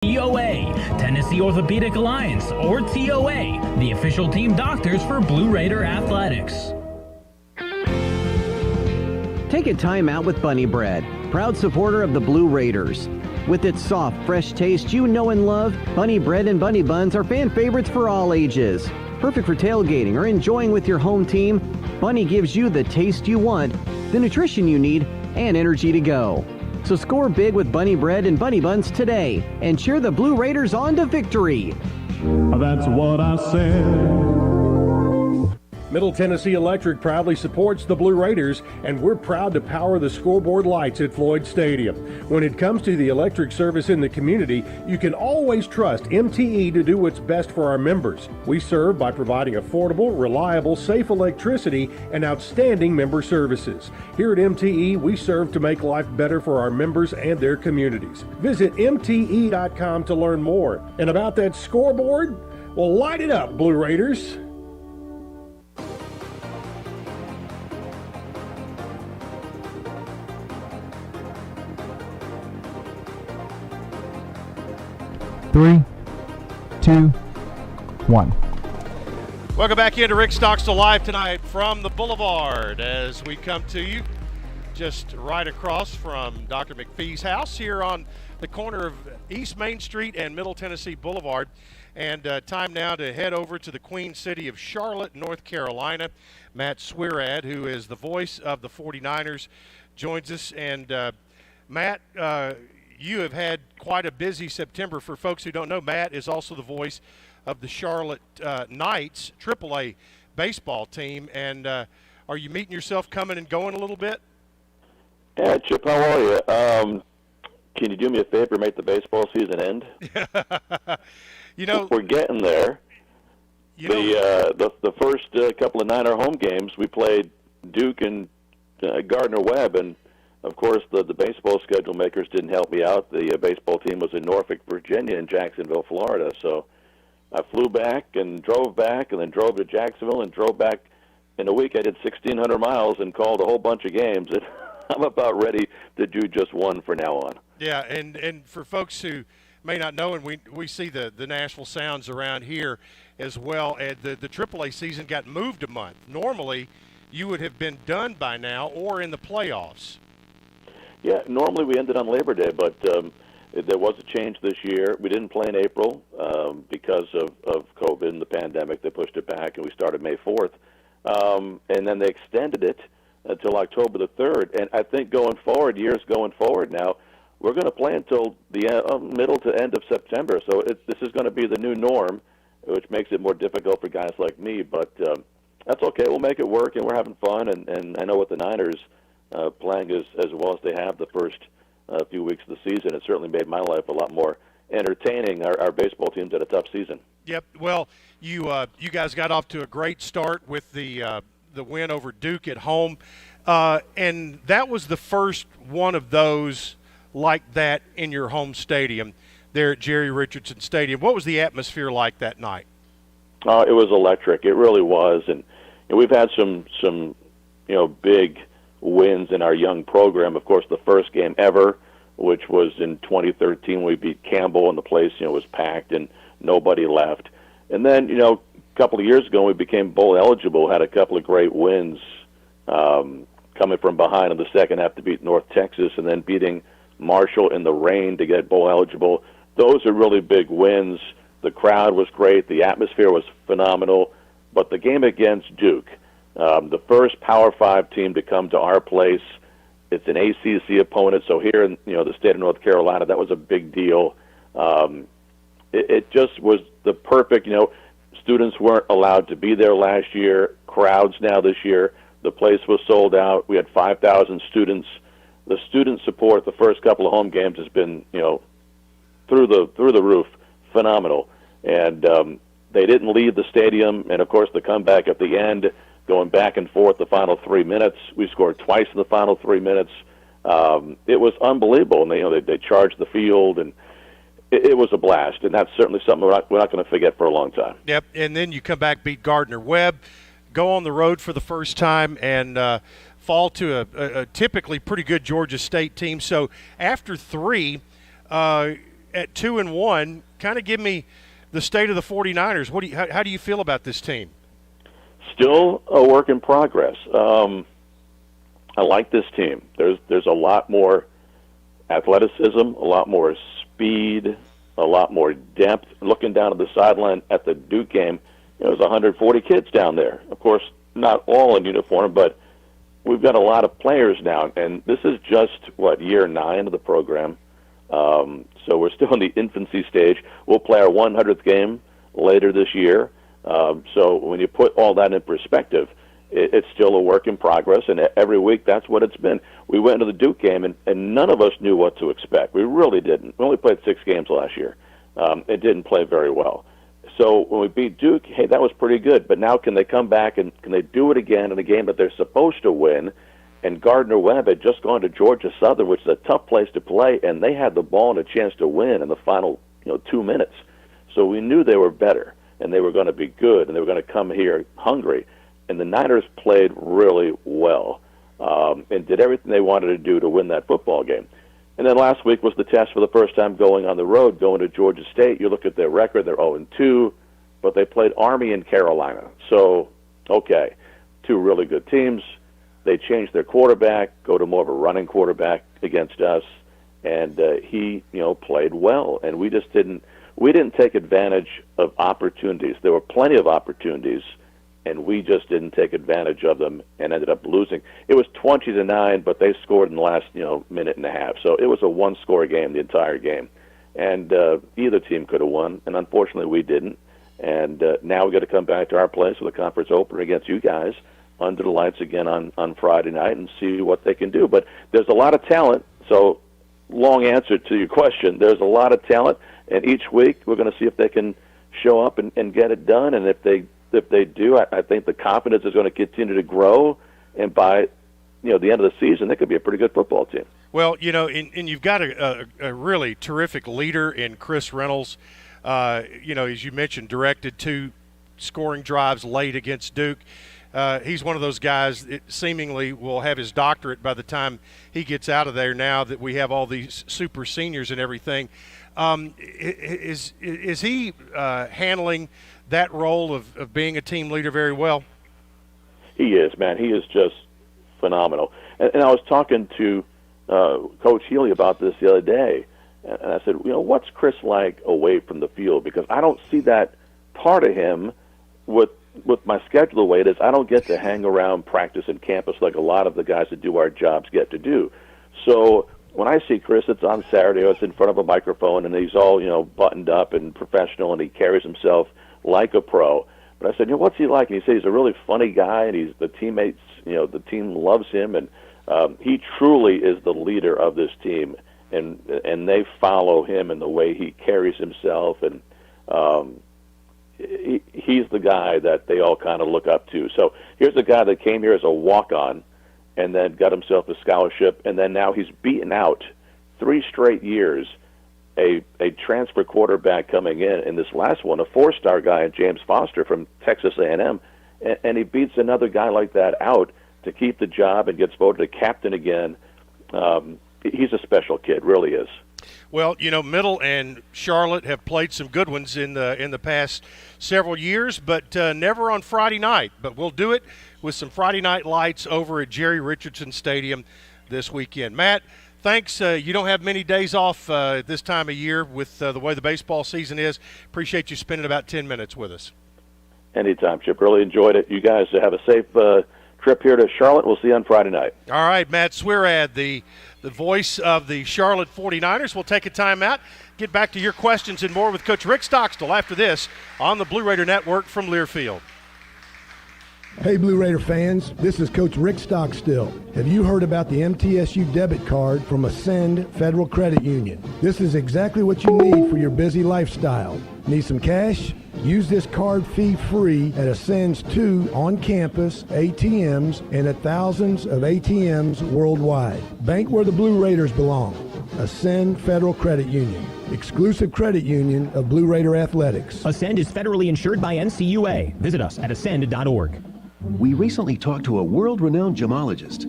TOA, Tennessee Orthopedic Alliance, or TOA, the official team doctors for Blue Raider Athletics. Take a time out with Bunny Bread, proud supporter of the Blue Raiders. With its soft, fresh taste you know and love, Bunny Bread and Bunny Buns are fan favorites for all ages. Perfect for tailgating or enjoying with your home team, Bunny gives you the taste you want, the nutrition you need, and energy to go. So score big with Bunny Bread and Bunny Buns today and cheer the Blue Raiders on to victory. That's what I said. Middle Tennessee Electric proudly supports the Blue Raiders, and we're proud to power the scoreboard lights at Floyd Stadium. When it comes to the electric service in the community, you can always trust MTE to do what's best for our members. We serve by providing affordable, reliable, safe electricity and outstanding member services. Here at MTE, we serve to make life better for our members and their communities. Visit MTE.com to learn more. And about that scoreboard, well, light it up, Blue Raiders. Three, two, one. Welcome back into Rick Stockstill Live tonight from the Boulevard as we come to you just right across from Dr. McPhee's house here on the corner of East Main Street and Middle Tennessee Boulevard. And time now to head over to the Queen City of Charlotte, North Carolina. Matt Swirad, who is the voice of the 49ers, joins us. And Matt, you have had quite a busy September. For folks who don't know, Matt is also the voice of the Charlotte Knights AAA baseball team. And are you meeting yourself coming and going a little bit? Yeah, Chip, how are you? Can you do me a favor, make the baseball season end? You know, we're getting there. The first couple of Niner home games, we played Duke and Gardner-Webb, and of course, the baseball schedule makers didn't help me out. The baseball team was in Norfolk, Virginia, and Jacksonville, Florida. So I flew back and then drove to Jacksonville and drove back. In a week, I did 1,600 miles and called a whole bunch of games. And I'm about ready to do just one from now on. Yeah, and for folks who may not know, and we see the Nashville Sounds around here as well, and the AAA season got moved a month. Normally, you would have been done by now or in the playoffs. Yeah, normally we ended on Labor Day, but there was a change this year. We didn't play in April because of COVID and the pandemic. They pushed it back, and we started May 4th. And then they extended it until October the 3rd. And I think years going forward now, we're going to play until the middle to end of September. So this is going to be the new norm, which makes it more difficult for guys like me. But that's okay. We'll make it work, and we're having fun. And I know with the Niners playing as well as they have the first few weeks of the season, it certainly made my life a lot more entertaining. Our baseball team's had a tough season. Yep. Well, you guys got off to a great start with the win over Duke at home, and that was the first one of those like that in your home stadium there at Jerry Richardson Stadium. What was the atmosphere like that night? It was electric. It really was, and we've had some big wins in our young program. Of course, the first game ever, which was in 2013, we beat Campbell, and the place was packed and nobody left. And then a couple of years ago, we became bowl eligible. Had a couple of great wins, coming from behind in the second half to beat North Texas, and then beating Marshall in the rain to get bowl eligible. Those are really big wins. The crowd was great. The atmosphere was phenomenal. But the game against Duke, the first Power 5 team to come to our place, it's an ACC opponent. So here in the state of North Carolina, that was a big deal. It just was the perfect. Students weren't allowed to be there last year. Crowds now this year. The place was sold out. We had 5,000 students. The student support the first couple of home games has been through the roof, phenomenal. And they didn't leave the stadium. And of course, the comeback at the end, going back and forth the final 3 minutes. We scored twice in the final 3 minutes. It was unbelievable, and they charged the field, and it was a blast. And that's certainly something we're not going to forget for a long time. Yep. And then you come back, beat Gardner-Webb, go on the road for the first time, and fall to a typically pretty good Georgia State team. So after three, at 2-1. Kind of give me the state of the 49ers. How do you feel about this team? Still a work in progress. I like this team. There's a lot more athleticism, a lot more speed, a lot more depth. Looking down at the sideline at the Duke game, there was 140 kids down there. Of course, not all in uniform, but we've got a lot of players now, and this is just, year 9 of the program. So we're still in the infancy stage. We'll play our 100th game later this year. So when you put all that in perspective, it's still a work in progress, and every week that's what it's been. We went into the Duke game, and none of us knew what to expect. We really didn't. We only played 6 games last year. It didn't play very well. So when we beat Duke, hey, that was pretty good. But now can they come back and can they do it again in a game that they're supposed to win? And Gardner-Webb had just gone to Georgia Southern, which is a tough place to play, and they had the ball and a chance to win in the final 2 minutes. So we knew they were better, and they were going to be good, and they were going to come here hungry. And the Niners played really well and did everything they wanted to do to win that football game. And then last week was the test for the first time going on the road, going to Georgia State. You look at their record, they're 0-2, but they played Army and Carolina. So, okay, 2 really good teams. They changed their quarterback, go to more of a running quarterback against us, and he, played well. And we didn't take advantage of opportunities. There were plenty of opportunities, and we just didn't take advantage of them and ended up losing. It was 20-9, but they scored in the last, minute and a half. So it was a one-score game the entire game. And either team could have won, and unfortunately we didn't. And now we've got to come back to our place with a conference opener against you guys under the lights again on Friday night and see what they can do. But there's a lot of talent, so long answer to your question. There's a lot of talent, and each week we're going to see if they can show up and get it done. And if they do, I think the confidence is going to continue to grow, and by the end of the season, they could be a pretty good football team. Well, and you've got a really terrific leader in Chris Reynolds. As you mentioned, directed 2 scoring drives late against Duke. He's one of those guys that seemingly will have his doctorate by the time he gets out of there, now that we have all these super seniors and everything. Is he handling that role of being a team leader very well? He is, man. He is just phenomenal. And I was talking to Coach Healy about this the other day, and I said, what's Chris like away from the field? Because I don't see that part of him with my schedule the way it is. I don't get to hang around practice and campus like a lot of the guys that do our jobs get to do. So when I see Chris, it's on Saturday, or it's in front of a microphone, and he's all, buttoned up and professional, and he carries himself like a pro. But I said, what's he like? And he said he's a really funny guy, and the teammates, the team loves him, and he truly is the leader of this team, and they follow him in the way he carries himself, and he's the guy that they all kind of look up to. So here's a guy that came here as a walk-on and then got himself a scholarship, and then now he's beaten out 3 straight years a transfer quarterback coming in this last one, a 4-star guy, James Foster from Texas A&M, and he beats another guy like that out to keep the job and gets voted a captain again. He's a special kid, really is. Well, Middle and Charlotte have played some good ones in the past several years, but never on Friday night. But we'll do it with some Friday night lights over at Jerry Richardson Stadium this weekend. Matt, thanks. You don't have many days off at this time of year with the way the baseball season is. Appreciate you spending about 10 minutes with us. Anytime, Chip. Really enjoyed it. You guys have a safe trip here to Charlotte. We'll see you on Friday night. All right, Matt Swirad, the voice of the Charlotte 49ers. We'll take a timeout, get back to your questions and more with Coach Rick Stockstill after this on the Blue Raider Network from Learfield. Hey Blue Raider fans, this is Coach Rick Stockstill. Have you heard about the MTSU debit card from Ascend Federal Credit Union? This is exactly what you need for your busy lifestyle. Need some cash? Use this card fee-free at Ascend's 2 on-campus ATMs and at thousands of ATMs worldwide. Bank where the Blue Raiders belong. Ascend Federal Credit Union, exclusive credit union of Blue Raider Athletics. Ascend is federally insured by NCUA. Visit us at ascend.org. We recently talked to a world-renowned gemologist.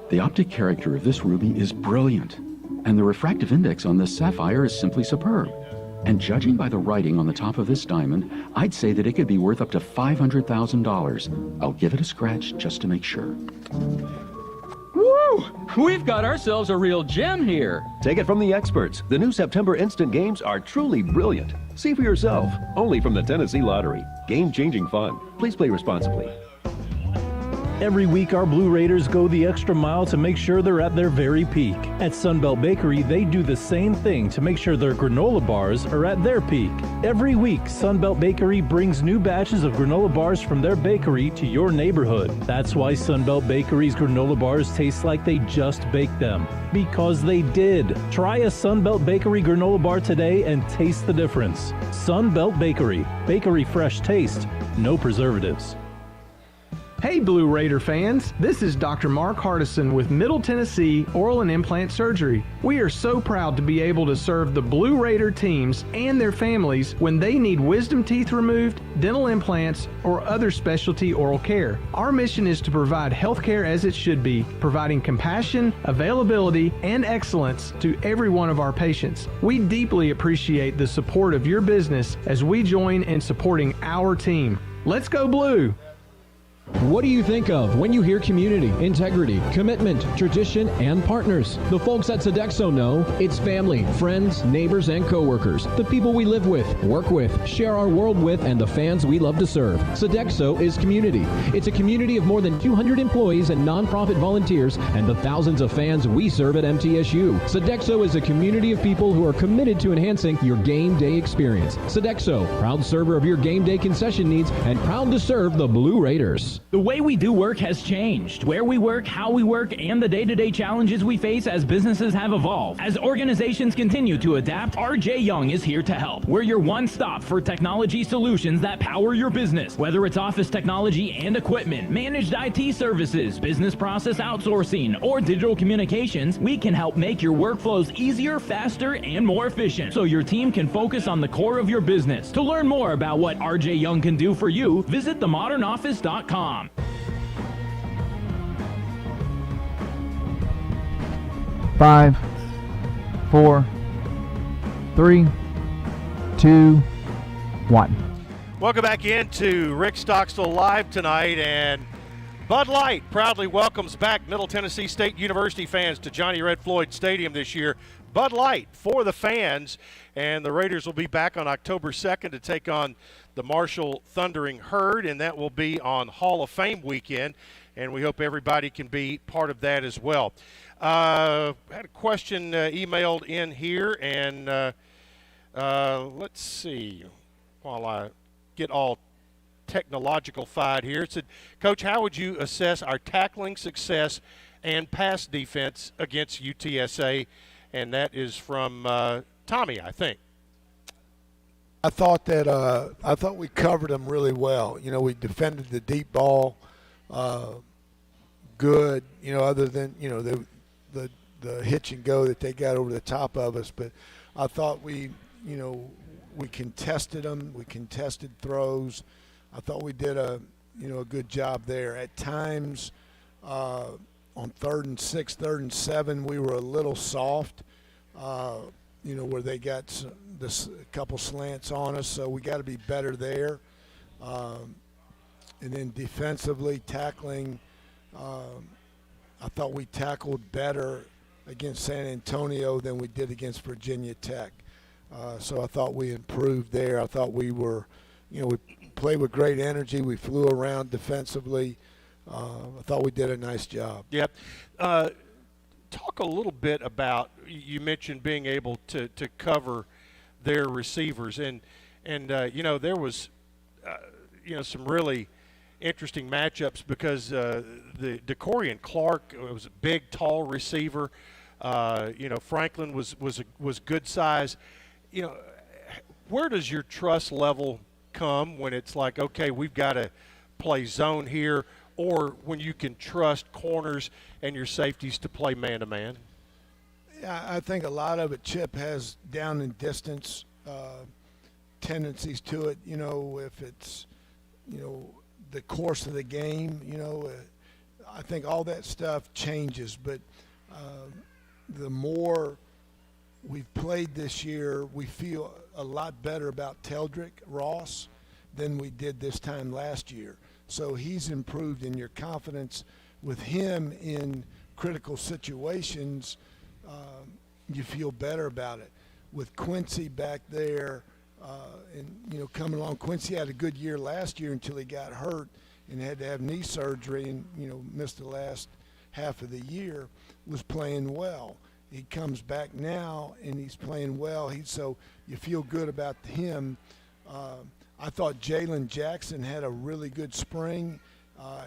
The optic character of this ruby is brilliant. And the refractive index on this sapphire is simply superb. And judging by the writing on the top of this diamond, I'd say that it could be worth up to $500,000. I'll give it a scratch just to make sure. Woo! We've got ourselves a real gem here. Take it from the experts. The new September Instant Games are truly brilliant. See for yourself. Only from the Tennessee Lottery. Game-changing fun. Please play responsibly. Every week, our Blue Raiders go the extra mile to make sure they're at their very peak. At Sunbelt Bakery, they do the same thing to make sure their granola bars are at their peak. Every week, Sunbelt Bakery brings new batches of granola bars from their bakery to your neighborhood. That's why Sunbelt Bakery's granola bars taste like they just baked them. Because they did. Try a Sunbelt Bakery granola bar today and taste the difference. Sunbelt Bakery. Bakery fresh taste. No preservatives. Hey Blue Raider fans, this is Dr. Mark Hardison with Middle Tennessee Oral and Implant Surgery. We are so proud to be able to serve the Blue Raider teams and their families when they need wisdom teeth removed, dental implants, or other specialty oral care. Our mission is to provide health care as it should be, providing compassion, availability, and excellence to every one of our patients. We deeply appreciate the support of your business as we join in supporting our team. Let's go Blue! What do you think of when you hear community, integrity, commitment, tradition, and partners? The folks at Sodexo know it's family, friends, neighbors, and coworkers. The people we live with, work with, share our world with, and the fans we love to serve. Sodexo is community. It's a community of more than 200 employees and nonprofit volunteers and the thousands of fans we serve at MTSU. Sodexo is a community of people who are committed to enhancing your game day experience. Sodexo, proud server of your game day concession needs and proud to serve the Blue Raiders. The way we do work has changed. Where we work, how we work, and the day-to-day challenges we face as businesses have evolved. As organizations continue to adapt, RJ Young is here to help. We're your one-stop for technology solutions that power your business. Whether it's office technology and equipment, managed IT services, business process outsourcing, or digital communications, we can help make your workflows easier, faster, and more efficient so your team can focus on the core of your business. To learn more about what RJ Young can do for you, visit themodernoffice.com. 5, 4, 3, 2, 1. Welcome back into Rick Stockstill Live tonight, and Bud Light proudly welcomes back Middle Tennessee State University fans to Johnny Red Floyd Stadium this year. Bud Light for the fans, and the Raiders will be back on October 2nd to take on the Marshall Thundering Herd, and that will be on Hall of Fame weekend, and we hope everybody can be part of that as well. I had a question emailed in here, and let's see, while I get all technological-fied here. It said, Coach, how would you assess our tackling success and pass defense against UTSA? And that is from Tommy, I think. I thought we covered them really well. You know, we defended the deep ball good. You know, other than the hitch and go that they got over the top of us. But I thought we contested them. We contested throws. I thought we did a good job there. At times, on 3rd and 6, 3rd and 7, we were a little soft. Where they got a couple slants on us, so we got to be better there. And then defensively, tackling, I thought we tackled better against San Antonio than we did against Virginia Tech. So I thought we improved there. I thought we were, we played with great energy. We flew around defensively. I thought we did a nice job. Yep. Talk a little bit about, you mentioned being able to cover their receivers, and there was some really interesting matchups because the DeCorian Clark was a big, tall receiver. Franklin was good size. Where does your trust level come when it's like, okay, we've got to play zone here, or when you can trust corners and your safeties to play man-to-man? Yeah, I think a lot of it, Chip, has down and distance tendencies to it. If it's, the course of the game, I think all that stuff changes. But the more we've played this year, we feel a lot better about Teldrick Ross than we did this time last year. So he's improved, and your confidence with him in critical situations, you feel better about it. With Quincy back there, and coming along, Quincy had a good year last year until he got hurt and had to have knee surgery and missed the last half of the year. Was playing well. He comes back now and he's playing well. So you feel good about him. I thought Jalen Jackson had a really good spring,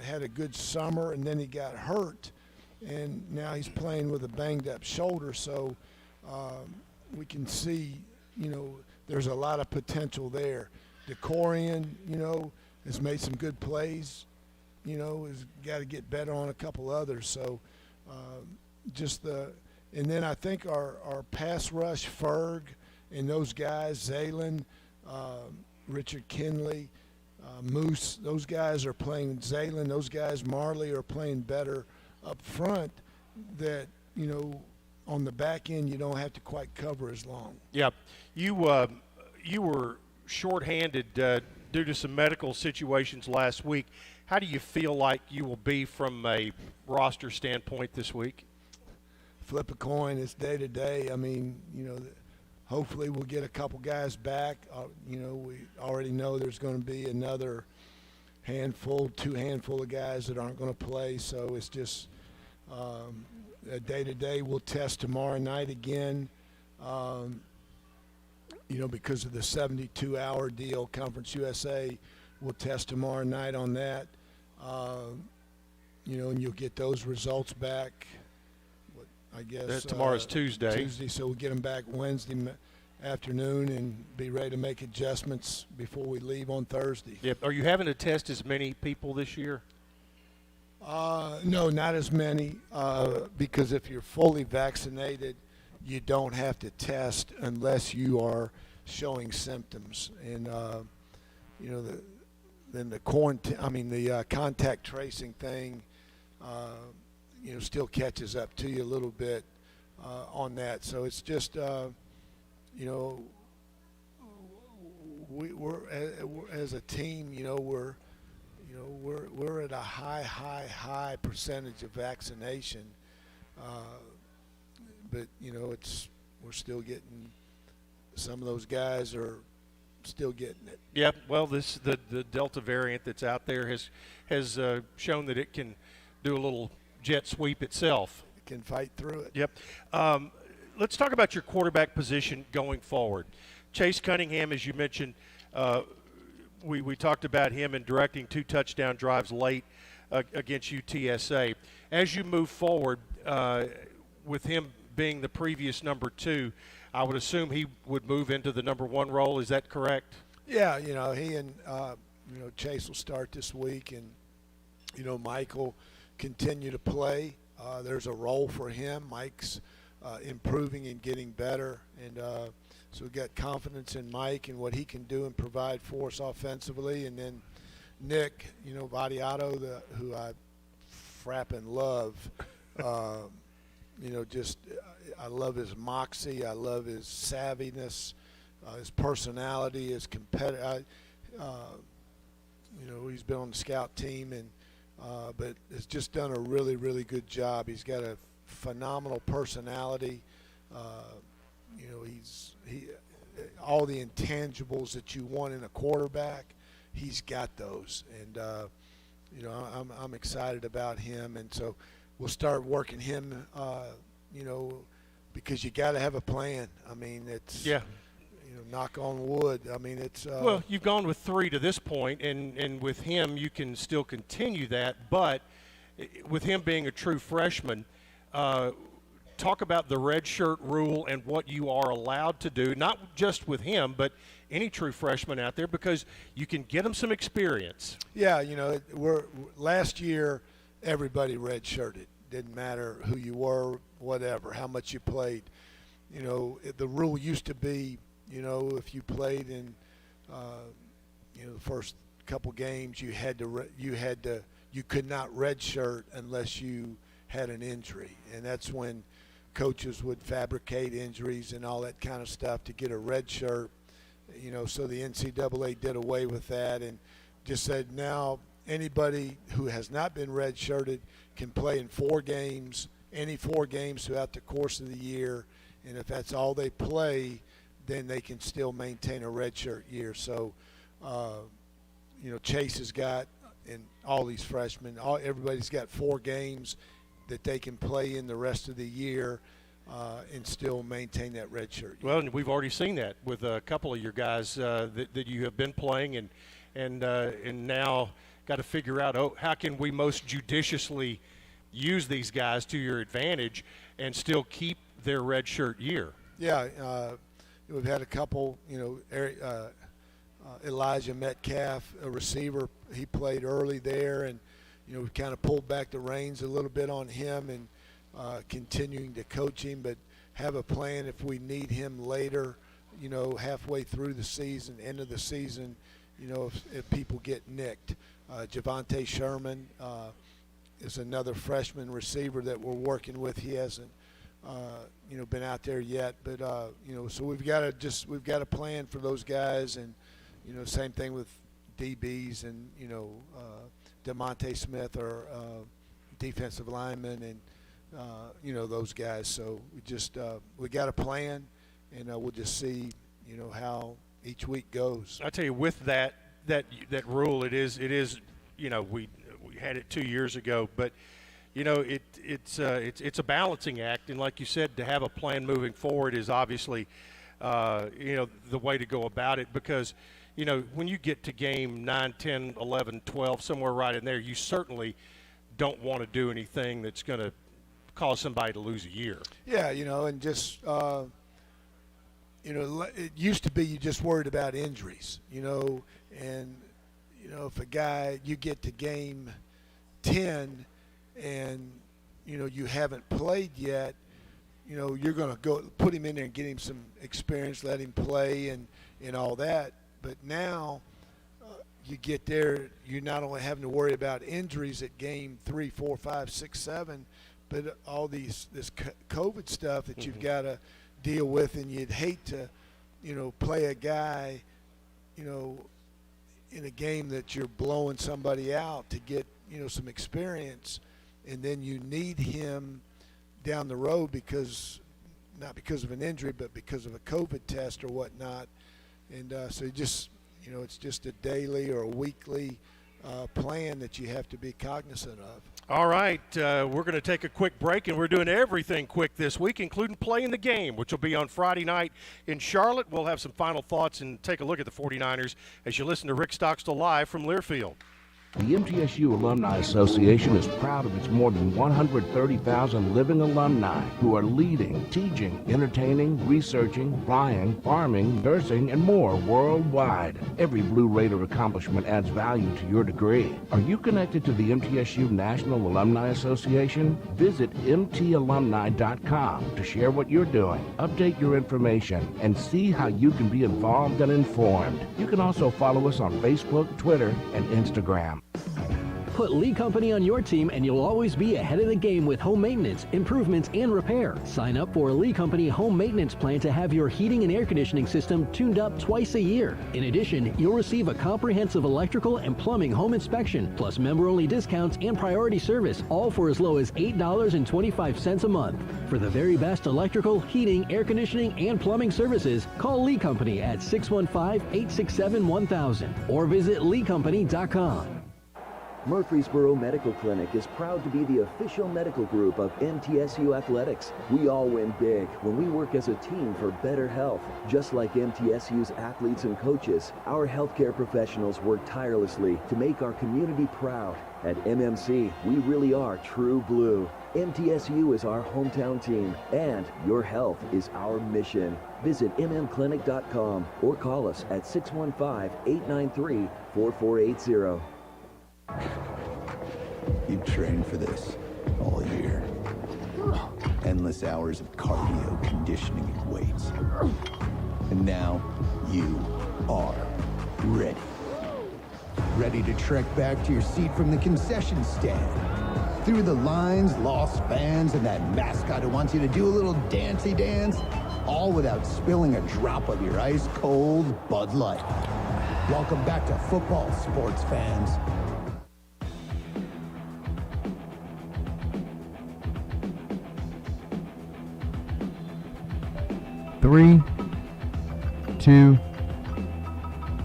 had a good summer, and then he got hurt, and now he's playing with a banged-up shoulder. So we can see, there's a lot of potential there. DeCorian, has made some good plays. Has got to get better on a couple others. So and then I think our pass rush, Ferg, and those guys, Zaylen, Richard Kinley, Moose, those guys are playing. Zaylen, those guys, Marley, are playing better up front. That on the back end, you don't have to quite cover as long. Yeah, you were shorthanded due to some medical situations last week. How do you feel like you will be from a roster standpoint this week? Flip a coin. It's day to day. I mean, hopefully we'll get a couple guys back. We already know there's going to be another two handful of guys that aren't going to play. So it's just a day to day. We'll test tomorrow night again. Because of the 72-hour deal, Conference USA will test tomorrow night on that. And you'll get those results back. I guess tomorrow's Tuesday. So we'll get them back Wednesday afternoon and be ready to make adjustments before we leave on Thursday. Yep. Are you having to test as many people this year? No, not as many, because if you're fully vaccinated, you don't have to test unless you are showing symptoms. And then the quarantine, the contact tracing thing, still catches up to you a little bit on that. So it's just, we're as a team, we're at a high percentage of vaccination, but we're still getting, some of those guys are still getting it. Yep. Well, the Delta variant that's out there has shown that it can do a little jet sweep itself. It can fight through it. Yep. Let's talk about your quarterback position going forward. Chase Cunningham, as you mentioned, we talked about him in directing 2 touchdown drives late against UTSA. As you move forward, with him being the previous number 2, I would assume he would move into the number 1 role. Is that correct? Yeah, he and Chase will start this week, and Mike will continue to play. There's a role for him. Mike's improving and getting better, and so we've got confidence in Mike and what he can do and provide for us offensively. And then Nick, Vadiato, who I frapping love. I love his moxie. I love his savviness, his personality, his competitive. He's been on the scout team, and but has just done a really, really good job. He's got a phenomenal personality. All the intangibles that you want in a quarterback, he's got those. And I'm excited about him, and so we'll start working him. Because you got to have a plan. I mean, it's knock on wood. I mean, it's well, you've gone with 3 to this point, and with him you can still continue that. But with him being a true freshman, talk about the red shirt rule and what you are allowed to do, not just with him, but any true freshman out there, because you can get them some experience. Yeah, last year everybody red shirted. Didn't matter who you were, whatever, how much you played. The rule used to be, if you played in, the first couple games, you could not redshirt unless you had an injury, and that's when coaches would fabricate injuries and all that kind of stuff to get a red shirt. So the NCAA did away with that and just said now anybody who has not been red-shirted can play in 4 games, any 4 games throughout the course of the year, and if that's all they play, then they can still maintain a redshirt year. So, Chase has got, and all these freshmen, everybody's got 4 games that they can play in the rest of the year and still maintain that redshirt. Well, and we've already seen that with a couple of your guys that you have been playing, and now got to figure out how can we most judiciously use these guys to your advantage and still keep their redshirt year. Yeah, we've had a couple. Elijah Metcalf, a receiver, he played early there, and we kind of pulled back the reins a little bit on him and continuing to coach him, but have a plan if we need him later, halfway through the season, end of the season, if people get nicked. Javante Sherman is another freshman receiver that we're working with. He hasn't, been out there yet, but so we've got a plan for those guys, and same thing with DBs and DeMonte Smith or defensive linemen and those guys. So we got a plan, and we'll just see how each week goes. I tell you, with that rule, it is we had it 2 years ago, but it's a balancing act, and like you said, to have a plan moving forward is obviously the way to go about it, because when you get to game 9, 10, 11, 12, somewhere right in there, you certainly don't want to do anything that's going to cause somebody to lose a year. Yeah, and just it used to be you just worried about injuries, and if a guy, you get to game 10 and you haven't played yet, you're going to go put him in there and get him some experience, let him play and all that. But now you get there, you're not only having to worry about injuries at game 3, 4, 5, 6, 7, but all this COVID stuff that you've got to deal with, and you'd hate to, play a guy, in a game that you're blowing somebody out to get, some experience, and then you need him down the road not because of an injury, but because of a COVID test or whatnot. And so it's just a daily or a weekly plan that you have to be cognizant of. All right, we're going to take a quick break, and we're doing everything quick this week, including playing the game, which will be on Friday night in Charlotte. We'll have some final thoughts and take a look at the 49ers as you listen to Rick Stockstill live from Learfield. The MTSU Alumni Association is proud of its more than 130,000 living alumni who are leading, teaching, entertaining, researching, flying, farming, nursing, and more worldwide. Every Blue Raider accomplishment adds value to your degree. Are you connected to the MTSU National Alumni Association? Visit mtalumni.com to share what you're doing, update your information, and see how you can be involved and informed. You can also follow us on Facebook, Twitter, and Instagram. Put Lee Company on your team and you'll always be ahead of the game with home maintenance, improvements, and repair. Sign up for a Lee Company home maintenance plan to have your heating and air conditioning system tuned up twice a year. In addition, you'll receive a comprehensive electrical and plumbing home inspection, plus member-only discounts and priority service, all for as low as $8.25 a month. For the very best electrical, heating, air conditioning, and plumbing services, call Lee Company at 615-867-1000 or visit leecompany.com. Murfreesboro Medical Clinic is proud to be the official medical group of MTSU Athletics. We all win big when we work as a team for better health. Just like MTSU's athletes and coaches, our healthcare professionals work tirelessly to make our community proud. At MMC, we really are true blue. MTSU is our hometown team, and your health is our mission. Visit mmclinic.com or call us at 615-893-4480. You trained for this all year. Endless hours of cardio, conditioning, and weights. And now you are ready. Ready to trek back to your seat from the concession stand. through the lines, lost fans, and that mascot who wants you to do a little dancey dance, all without spilling a drop of your ice-cold Bud Light. Welcome back to football, sports fans. Three, two,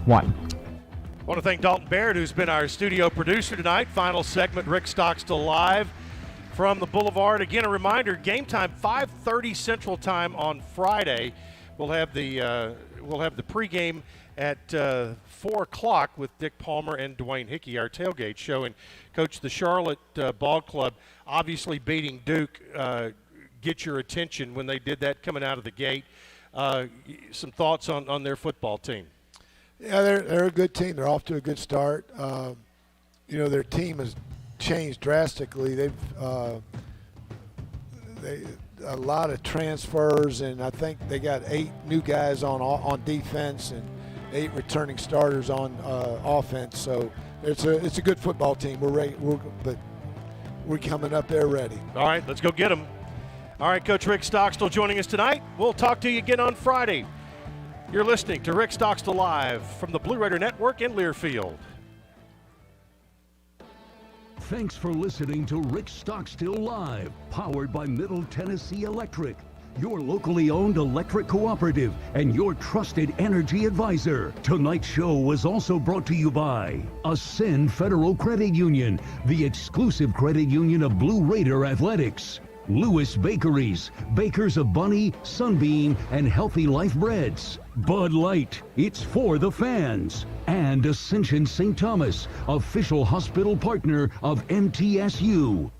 one. I want to thank Dalton Baird, who's been our studio producer tonight. Final segment, Rick Stockstill live from the Boulevard. Again, a reminder, game time 5:30 Central Time on Friday. We'll have the pregame at 4 o'clock with Dick Palmer and Dwayne Hickey, our tailgate show. And Coach, the Charlotte Ball Club, obviously beating Duke, get your attention when they did that coming out of the gate. Some thoughts on their football team? Yeah, they're a good team. They're off to a good start. Their team has changed drastically. They've a lot of transfers, and I think they got 8 new guys on defense and 8 returning starters on offense. So it's a good football team. We're ready. We're coming up there ready. All right, let's go get them. All right, Coach Rick Stockstill joining us tonight. We'll talk to you again on Friday. You're listening to Rick Stockstill Live from the Blue Raider Network in Learfield. Thanks for listening to Rick Stockstill Live, powered by Middle Tennessee Electric, your locally owned electric cooperative and your trusted energy advisor. Tonight's show was also brought to you by Ascend Federal Credit Union, the exclusive credit union of Blue Raider Athletics. Lewis Bakeries, bakers of Bunny, Sunbeam, and Healthy Life Breads. Bud Light, it's for the fans. And Ascension St. Thomas, official hospital partner of MTSU.